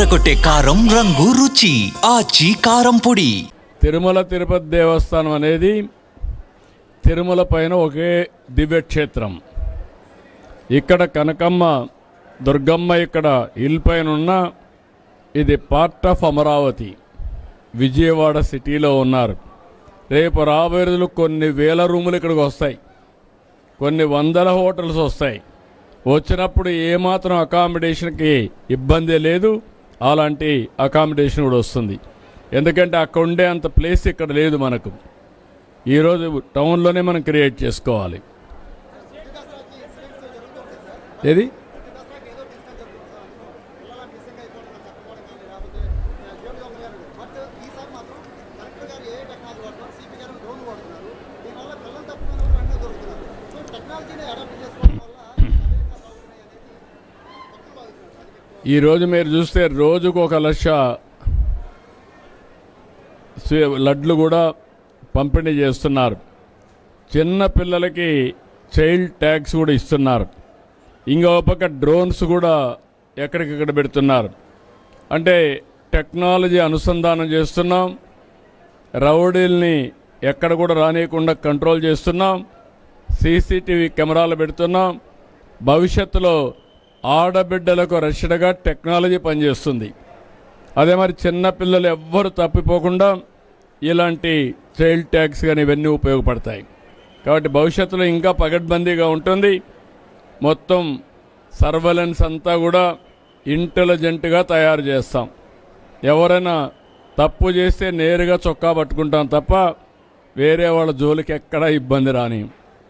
అదరకొట్టే కారం రంగు రుచి ఆచి కారం పొడి. తిరుమల తిరుపతి దేవస్థానం అనేది తిరుమల పైన ఒకే దివ్యక్షేత్రం. ఇక్కడ కనకమ్మ దుర్గమ్మ ఇక్కడ హిల్ పైన ఉన్న ఇది పార్ట్ ఆఫ్ అమరావతి. విజయవాడ సిటీలో ఉన్నారు. రేపు రాబోయే రోజులు కొన్ని వేల రూములు ఇక్కడికి వస్తాయి, కొన్ని వందల హోటల్స్ వస్తాయి. వచ్చినప్పుడు ఏమాత్రం అకామిడేషన్కి ఇబ్బంది లేదు, అలాంటి అకామిడేషన్ కూడా వస్తుంది. ఎందుకంటే అక్కడ ఉండే అంత ప్లేస్ ఇక్కడ లేదు మనకు. ఈరోజు టౌన్లోనే మనం క్రియేట్ చేసుకోవాలి. ఏది ఈరోజు మీరు చూస్తే రోజుకు 1 లక్ష లడ్లు కూడా పంపిణీ చేస్తున్నారు. చిన్న పిల్లలకి చైల్డ్ ట్యాక్స్ కూడా ఇస్తున్నారు. ఇంకో పక్క డ్రోన్స్ కూడా ఎక్కడికక్కడ పెడుతున్నారు. అంటే టెక్నాలజీ అనుసంధానం చేస్తున్నాం. రౌడీల్ని ఎక్కడ కూడా రానియకుండా కంట్రోల్ చేస్తున్నాం. సీసీటీవీ కెమెరాలు పెడుతున్నాం. భవిష్యత్తులో ఆడబిడ్డలకు రక్షణగా టెక్నాలజీ పనిచేస్తుంది. అదే మరి చిన్నపిల్లలు ఎవ్వరు తప్పిపోకుండా ఇలాంటి చైల్డ్ ట్యాక్స్ కానీ ఇవన్నీ ఉపయోగపడతాయి. కాబట్టి భవిష్యత్తులో ఇంకా పగడ్బందీగా ఉంటుంది. మొత్తం సర్వేలెన్స్ అంతా కూడా ఇంటెలిజెంట్గా తయారు చేస్తాం. ఎవరైనా తప్పు చేస్తే నేరుగా చొక్కా పట్టుకుంటాం తప్ప వేరే వాళ్ళ జోలికి ఎక్కడా ఇబ్బంది రాని.